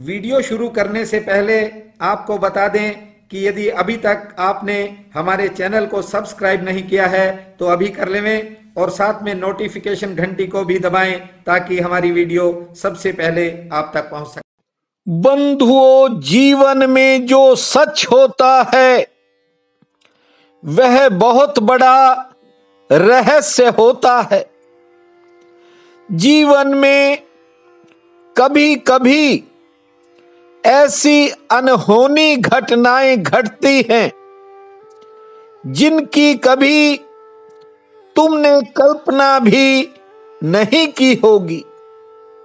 Video शुरू करने से पहले आपको बता दें कि यदि अभी तक आपने हमारे चैनल को सब्सक्राइब नहीं किया है तो अभी कर लें और साथ में नोटिफिकेशन घंटी को भी दबाएं ताकि हमारी वीडियो सबसे पहले आप तक पहुंच सके। बंधुओं, जीवन में जो सच होता है वह बहुत बड़ा रहस्य होता है। जीवन में कभी कभी ऐसी अनहोनी घटनाएं घटती हैं जिनकी कभी तुमने कल्पना भी नहीं की होगी।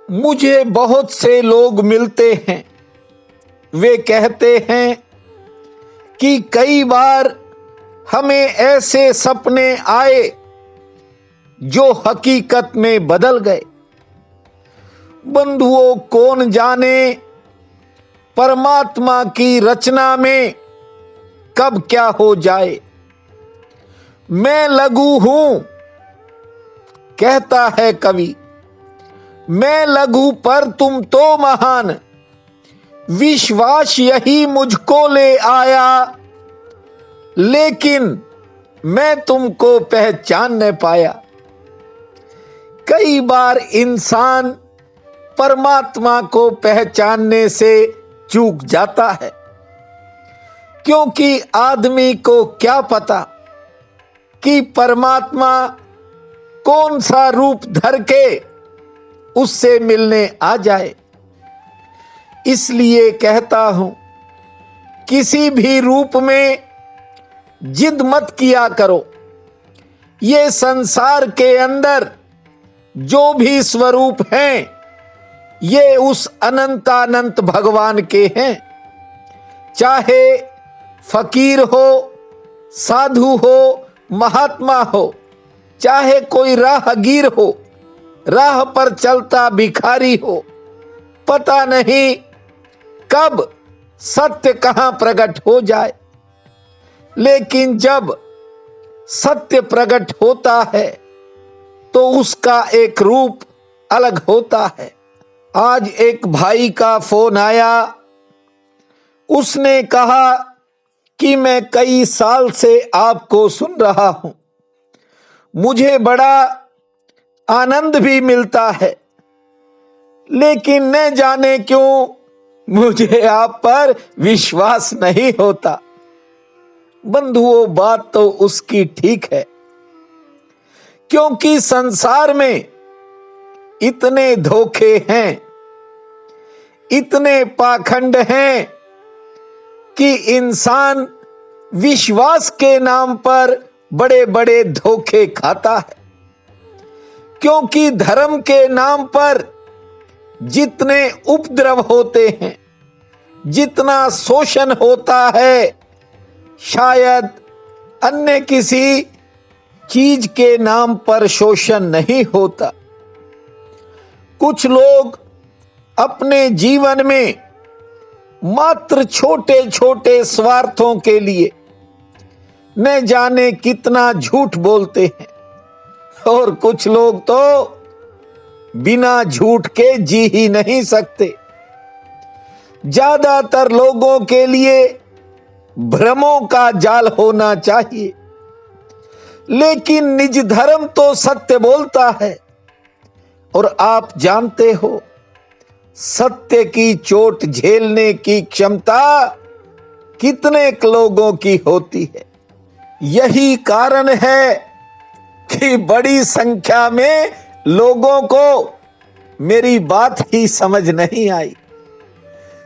मुझे बहुत से लोग मिलते हैं, वे कहते हैं कि कई बार हमें ऐसे सपने आए जो हकीकत में बदल गए। बंधुओं, कौन जाने परमात्मा की रचना में कब क्या हो जाए। मैं लघु हूं, कहता है कवि, मैं लघु पर तुम तो महान, विश्वास यही मुझको ले आया, लेकिन मैं तुमको पहचान न पाया। कई बार इंसान परमात्मा को पहचानने से चूक जाता है, क्योंकि आदमी को क्या पता कि परमात्मा कौन सा रूप धर के उससे मिलने आ जाए। इसलिए कहता हूं, किसी भी रूप में जिद मत किया करो। ये संसार के अंदर जो भी स्वरूप हैं, ये उस अनंतानंत भगवान के हैं। चाहे फकीर हो, साधु हो, महात्मा हो, चाहे कोई राहगीर हो, राह पर चलता भिखारी हो, पता नहीं कब सत्य कहां प्रकट हो जाए। लेकिन जब सत्य प्रकट होता है तो उसका एक रूप अलग होता है। आज एक भाई का फोन आया। उसने कहा कि मैं कई साल से आपको सुन रहा हूं, मुझे बड़ा आनंद भी मिलता है, लेकिन न जाने क्यों मुझे आप पर विश्वास नहीं होता। बंधुओं, बात तो उसकी ठीक है, क्योंकि संसार में इतने धोखे हैं, इतने पाखंड हैं कि इंसान विश्वास के नाम पर बड़े बड़े धोखे खाता है। क्योंकि धर्म के नाम पर जितने उपद्रव होते हैं, जितना शोषण होता है, शायद अन्य किसी चीज के नाम पर शोषण नहीं होता। कुछ लोग अपने जीवन में मात्र छोटे छोटे स्वार्थों के लिए न जाने कितना झूठ बोलते हैं, और कुछ लोग तो बिना झूठ के जी ही नहीं सकते। ज्यादातर लोगों के लिए भ्रमों का जाल होना चाहिए, लेकिन निज धर्म तो सत्य बोलता है। और आप जानते हो, सत्य की चोट झेलने की क्षमता कितने लोगों की होती है। यही कारण है कि बड़ी संख्या में लोगों को मेरी बात ही समझ नहीं आई।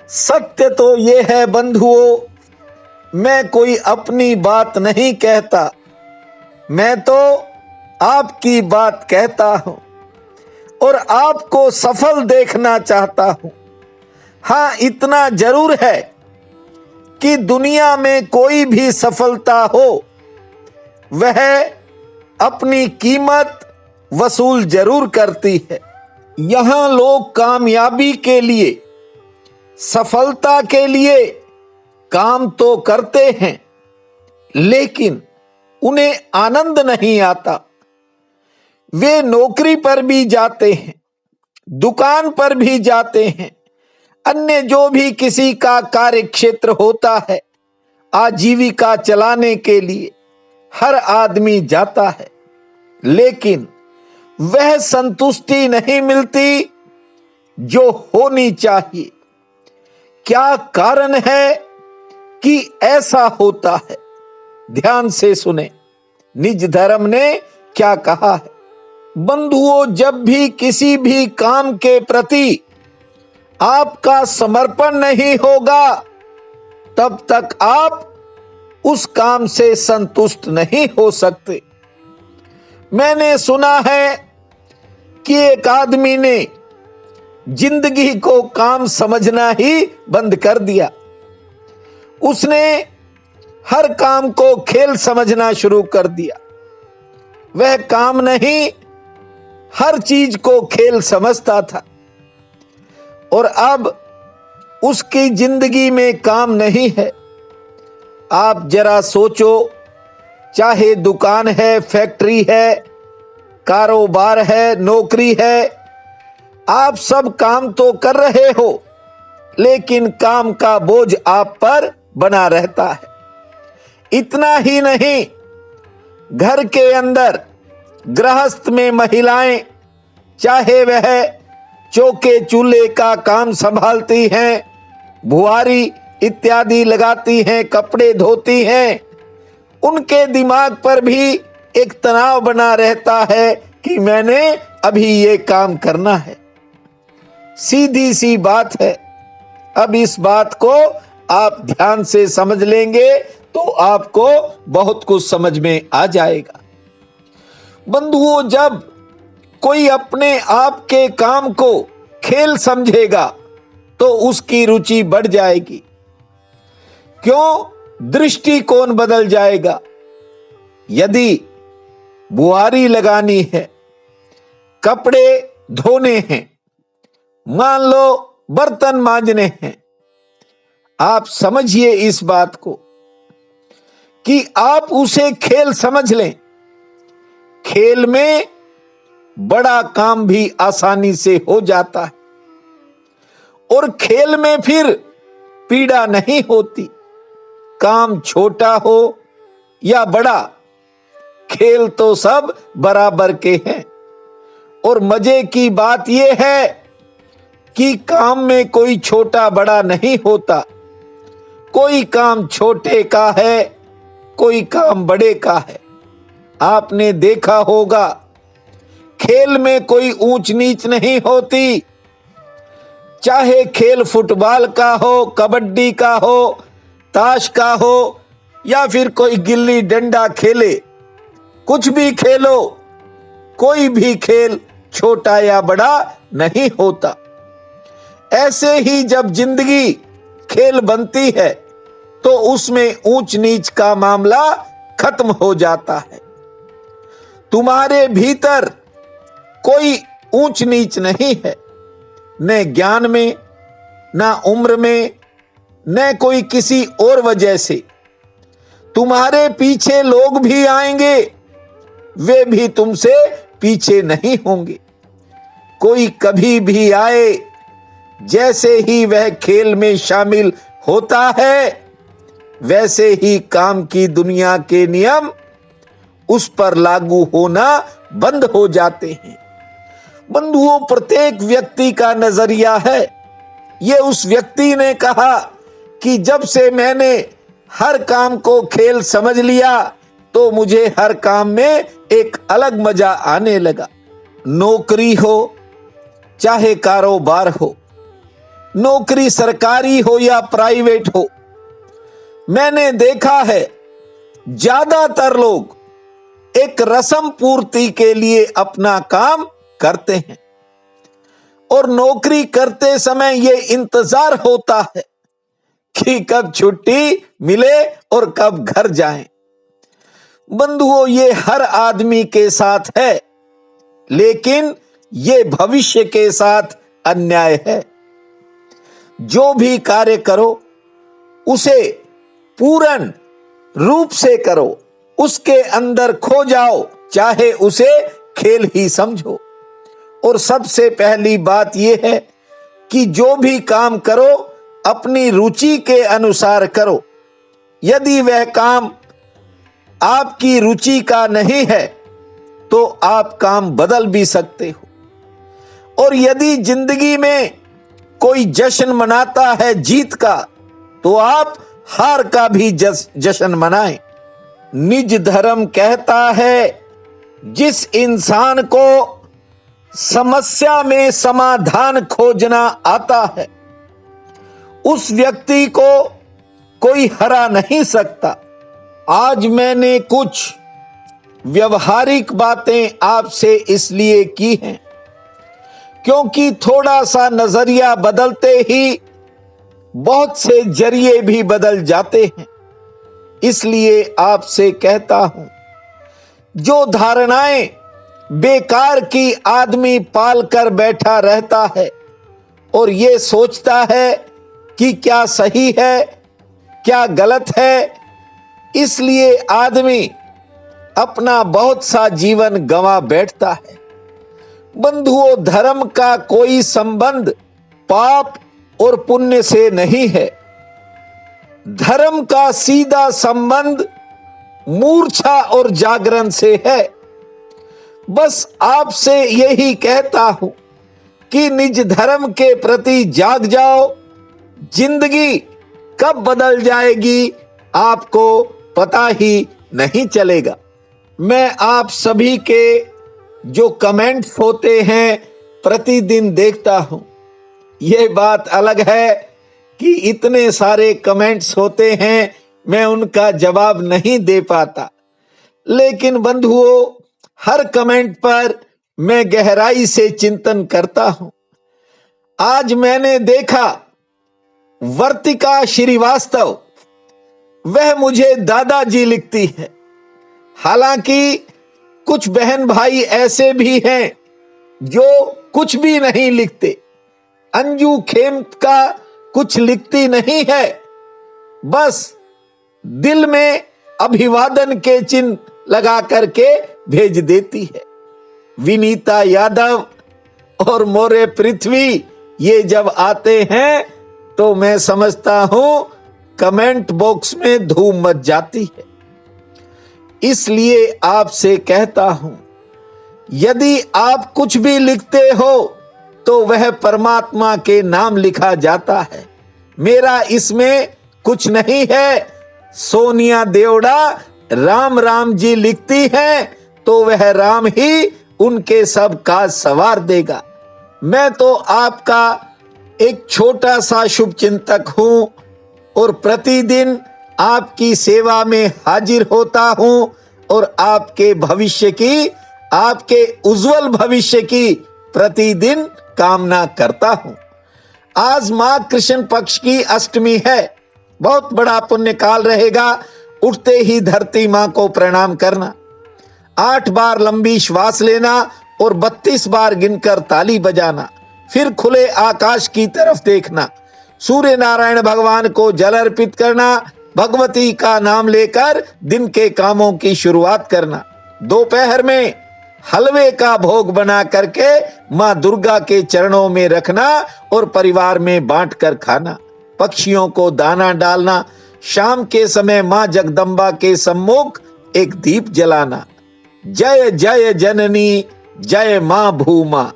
सत्य तो यह है बंधुओं, मैं कोई अपनी बात नहीं कहता, मैं तो आपकी बात कहता हूं और आपको सफल देखना चाहता हूं। हां, इतना जरूर है कि दुनिया में कोई भी सफलता हो, वह अपनी कीमत वसूल जरूर करती है। यहां लोग कामयाबी के लिए, सफलता के लिए काम तो करते हैं, लेकिन उन्हें आनंद नहीं आता। वे नौकरी पर भी जाते हैं, दुकान पर भी जाते हैं, अन्य जो भी किसी का कार्य क्षेत्र होता है, आजीविका चलाने के लिए हर आदमी जाता है, लेकिन वह संतुष्टि नहीं मिलती जो होनी चाहिए। क्या कारण है कि ऐसा होता है? ध्यान से सुने, निज धर्म ने क्या कहा है। बंधुओं, जब भी किसी भी काम के प्रति आपका समर्पण नहीं होगा, तब तक आप उस काम से संतुष्ट नहीं हो सकते। मैंने सुना है कि एक आदमी ने जिंदगी को काम समझना ही बंद कर दिया। उसने हर काम को खेल समझना शुरू कर दिया। वह काम नहीं, हर चीज को खेल समझता था, और अब उसकी जिंदगी में काम नहीं है। आप जरा सोचो, चाहे दुकान है, फैक्ट्री है, कारोबार है, नौकरी है, आप सब काम तो कर रहे हो, लेकिन काम का बोझ आप पर बना रहता है। इतना ही नहीं, घर के अंदर गृहस्थ में महिलाएं, चाहे वह चौके चूल्हे का काम संभालती हैं, बुआरी इत्यादि लगाती हैं, कपड़े धोती हैं, उनके दिमाग पर भी एक तनाव बना रहता है कि मैंने अभी ये काम करना है। सीधी सी बात है। अब इस बात को आप ध्यान से समझ लेंगे तो आपको बहुत कुछ समझ में आ जाएगा। बंधुओं, जब कोई अपने आप के काम को खेल समझेगा तो उसकी रुचि बढ़ जाएगी। क्यों? दृष्टिकोण बदल जाएगा। यदि बुआरी लगानी है, कपड़े धोने हैं, मान लो बर्तन मांजने हैं, आप समझिए इस बात को कि आप उसे खेल समझ लें। खेल में बड़ा काम भी आसानी से हो जाता है, और खेल में फिर पीड़ा नहीं होती। काम छोटा हो या बड़ा, खेल तो सब बराबर के हैं। और मजे की बात यह है कि काम में कोई छोटा बड़ा नहीं होता। कोई काम छोटे का है, कोई काम बड़े का है। आपने देखा होगा, खेल में कोई ऊंच नीच नहीं होती। चाहे खेल फुटबॉल का हो, कबड्डी का हो, ताश का हो, या फिर कोई गिल्ली डंडा खेले, कुछ भी खेलो, कोई भी खेल छोटा या बड़ा नहीं होता। ऐसे ही जब जिंदगी खेल बनती है तो उसमें ऊंच नीच का मामला खत्म हो जाता है। तुम्हारे भीतर कोई ऊंच नीच नहीं है, न ज्ञान में, न उम्र में, न कोई किसी और वजह से। तुम्हारे पीछे लोग भी आएंगे, वे भी तुमसे पीछे नहीं होंगे। कोई कभी भी आए, जैसे ही वह खेल में शामिल होता है, वैसे ही काम की दुनिया के नियम उस पर लागू होना बंद हो जाते हैं। बंधुओं, प्रत्येक व्यक्ति का नजरिया है। ये उस व्यक्ति ने कहा कि जब से मैंने हर काम को खेल समझ लिया तो मुझे हर काम में एक अलग मजा आने लगा। नौकरी हो चाहे कारोबार हो, नौकरी सरकारी हो या प्राइवेट हो, मैंने देखा है ज्यादातर लोग एक रस्म पूर्ति के लिए अपना काम करते हैं, और नौकरी करते समय यह इंतजार होता है कि कब छुट्टी मिले और कब घर जाएं। बंधुओं, ये हर आदमी के साथ है, लेकिन ये भविष्य के साथ अन्याय है। जो भी कार्य करो उसे पूर्ण रूप से करो, उसके अंदर खो जाओ, चाहे उसे खेल ही समझो। और सबसे पहली बात यह है कि जो भी काम करो अपनी रुचि के अनुसार करो। यदि वह काम आपकी रुचि का नहीं है तो आप काम बदल भी सकते हो। और यदि जिंदगी में कोई जश्न मनाता है जीत का, तो आप हार का भी जश्न मनाएं। निज धर्म कहता है जिस इंसान को समस्या में समाधान खोजना आता है, उस व्यक्ति को कोई हरा नहीं सकता। आज मैंने कुछ व्यवहारिक बातें आपसे इसलिए की हैं क्योंकि थोड़ा सा नजरिया बदलते ही बहुत से जरिए भी बदल जाते हैं। इसलिए आपसे कहता हूं, जो धारणाएं बेकार की आदमी पाल कर बैठा रहता है और ये सोचता है कि क्या सही है क्या गलत है, इसलिए आदमी अपना बहुत सा जीवन गंवा बैठता है। बंधुओं, धर्म का कोई संबंध पाप और पुण्य से नहीं है। धर्म का सीधा संबंध मूर्छा और जागरण से है। बस आपसे यही कहता हूं कि निज धर्म के प्रति जाग जाओ। जिंदगी कब बदल जाएगी आपको पता ही नहीं चलेगा। मैं आप सभी के जो कमेंट्स होते हैं प्रतिदिन देखता हूं। यह बात अलग है कि इतने सारे कमेंट्स होते हैं, मैं उनका जवाब नहीं दे पाता, लेकिन बंधुओं, हर कमेंट पर मैं गहराई से चिंतन करता हूं। आज मैंने देखा वर्तिका श्रीवास्तव, वह मुझे दादाजी लिखती है। हालांकि कुछ बहन भाई ऐसे भी हैं जो कुछ भी नहीं लिखते। अंजू खेमका कुछ लिखती नहीं है, बस दिल में अभिवादन के चिन्ह लगा करके भेज देती है। विनीता यादव और मोरे पृथ्वी ये जब आते हैं तो मैं समझता हूं कमेंट बॉक्स में धूम मच जाती है। इसलिए आपसे कहता हूं, यदि आप कुछ भी लिखते हो तो वह परमात्मा के नाम लिखा जाता है। मेरा इसमें कुछ नहीं है। सोनिया देवड़ा राम राम जी लिखती हैं तो वह राम ही उनके सब काज सवार देगा। मैं तो आपका एक छोटा सा शुभ चिंतक हूं और प्रतिदिन आपकी सेवा में हाजिर होता हूं और आपके भविष्य की, आपके उज्जवल भविष्य की प्रतिदिन कामना करता हूं। आज मां कृष्ण पक्ष की अष्टमी है। बहुत बड़ा पुण्य काल रहेगा। उठते ही धरती मां को प्रणाम करना, 8 बार लंबी श्वास लेना और 32 बार गिनकर ताली बजाना, फिर खुले आकाश की तरफ देखना, सूर्य नारायण भगवान को जल अर्पित करना, भगवती का नाम लेकर दिन के कामों की शुरुआत करना, दोपहर में हलवे का भोग बना करके मां दुर्गा के चरणों में रखना और परिवार में बांट कर खाना, पक्षियों को दाना डालना, शाम के समय मां जगदम्बा के सम्मुख एक दीप जलाना। जय जय जननी जय मां भूमा,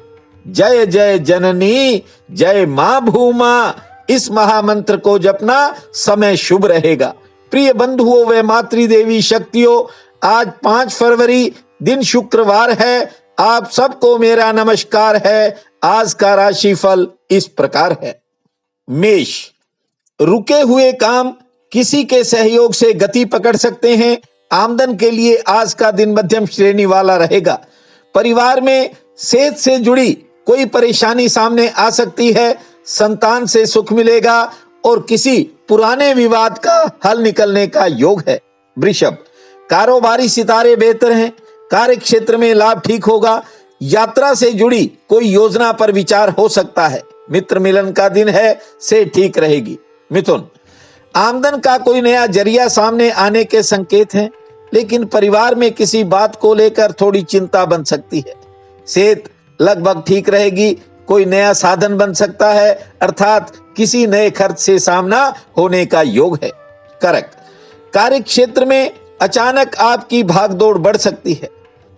जय जय जननी जय मां भूमा, इस महामंत्र को जपना, समय शुभ रहेगा। प्रिय बंधुओं व मातृदेवी शक्तियों, आज 5 फरवरी दिन शुक्रवार है। आप सबको मेरा नमस्कार है। आज का राशिफल इस प्रकार है। मेष, रुके हुए काम किसी के सहयोग से गति पकड़ सकते हैं। आमदन के लिए आज का दिन मध्यम श्रेणी वाला रहेगा। परिवार में सेहत से जुड़ी कोई परेशानी सामने आ सकती है। संतान से सुख मिलेगा और किसी पुराने विवाद का हल निकलने का योग है। वृषभ, कारोबारी सितारे बेहतर हैं। कार्य क्षेत्र में लाभ ठीक होगा। यात्रा से जुड़ी कोई योजना पर विचार हो सकता है। मित्र मिलन का दिन है, से ठीक रहेगी। मिथुन, आमदन का कोई नया जरिया सामने आने के संकेत हैं, लेकिन परिवार में किसी बात को लेकर थोड़ी चिंता बन सकती है। सेहत लगभग ठीक रहेगी। कोई नया साधन बन सकता है, अर्थात किसी नए खर्च से सामना होने का योग है। करक, कार्य क्षेत्र में अचानक आपकी भागदौड़ बढ़ सकती है।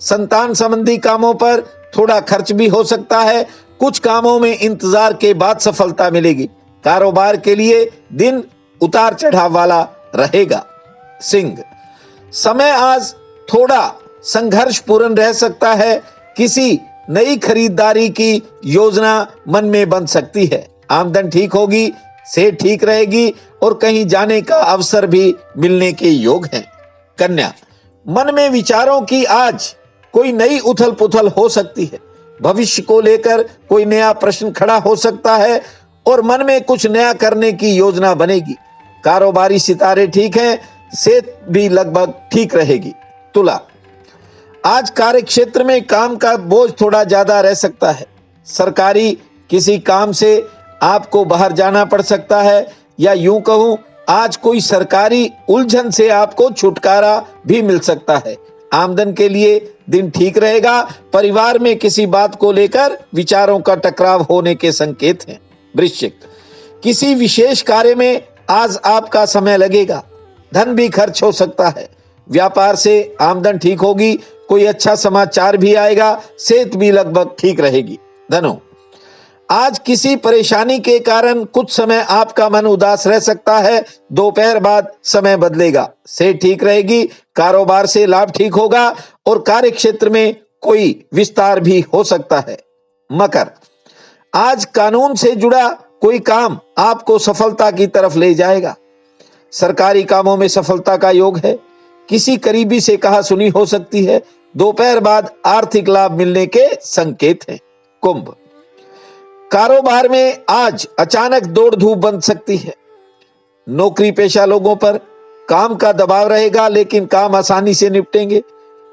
संतान संबंधी कामों पर थोड़ा खर्च भी हो सकता है। कुछ कामों में इंतजार के बाद सफलता मिलेगी। कारोबार के लिए दिन उतार चढ़ाव वाला रहेगा। सिंह, समय आज थोड़ा संघर्षपूर्ण रह सकता है। किसी नई खरीदारी की योजना मन में बन सकती है। आमदन ठीक होगी, सेहत ठीक रहेगी और कहीं जाने का अवसर भी मिलने के योग हैं। कन्या, मन में विचारों की आज कोई नई उथल पुथल हो सकती है। भविष्य को लेकर कोई नया प्रश्न खड़ा हो सकता है और मन में कुछ नया करने की योजना बनेगी। कारोबारी सितारे ठीक हैं, सेहत भी लगभग ठीक रहेगी। तुला, आज कार्य क्षेत्र में काम का बोझ थोड़ा ज्यादा रह सकता है। सरकारी किसी काम से आपको बाहर जाना पड़ सकता है, या यूं कहूं आज कोई सरकारी उलझन से आपको छुटकारा भी मिल सकता है। आमदन के लिए दिन ठीक रहेगा। परिवार में किसी बात को लेकर विचारों का टकराव होने के संकेत हैं। वृश्चिक, किसी विशेष कार्य में आज आपका समय लगेगा। धन भी खर्च हो सकता है। व्यापार से आमदन ठीक होगी। कोई अच्छा समाचार भी आएगा। सेहत भी लगभग ठीक रहेगी। धनु, आज किसी परेशानी के कारण कुछ समय आपका मन उदास रह सकता है। दोपहर बाद समय बदलेगा। सेहत ठीक रहेगी। कारोबार से लाभ ठीक होगा और कार्य क्षेत्र में कोई विस्तार भी हो सकता है। मकर, आज कानून से जुड़ा कोई काम आपको सफलता की तरफ ले जाएगा। सरकारी कामों में सफलता का योग है। किसी करीबी से कहा सुनी हो सकती है। दोपहर बाद आर्थिक लाभ मिलने के संकेत हैं। कुंभ, कारोबार में आज अचानक दौड़ धूप बन सकती है। नौकरी पेशा लोगों पर काम का दबाव रहेगा, लेकिन काम आसानी से निपटेंगे।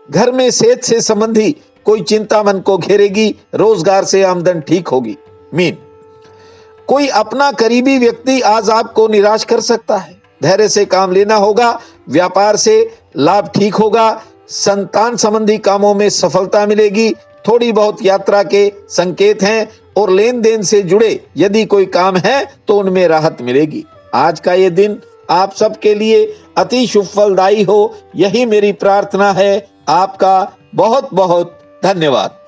घर में सेहत से संबंधी कोई चिंता मन को घेरेगी। रोजगार से आमदन ठीक होगी। मीन, कोई अपना करीबी व्यक्ति आज आपको निराश कर सकता है। धैर्य से काम लेना होगा। व्यापार से लाभ ठीक होगा। संतान संबंधी कामों में सफलता मिलेगी। थोड़ी बहुत यात्रा के संकेत हैं और लेन देन से जुड़े यदि कोई काम है तो उनमें राहत मिलेगी। आज का ये दिन आप सबके लिए अति शुभ फलदायी हो, यही मेरी प्रार्थना है। आपका बहुत बहुत धन्यवाद।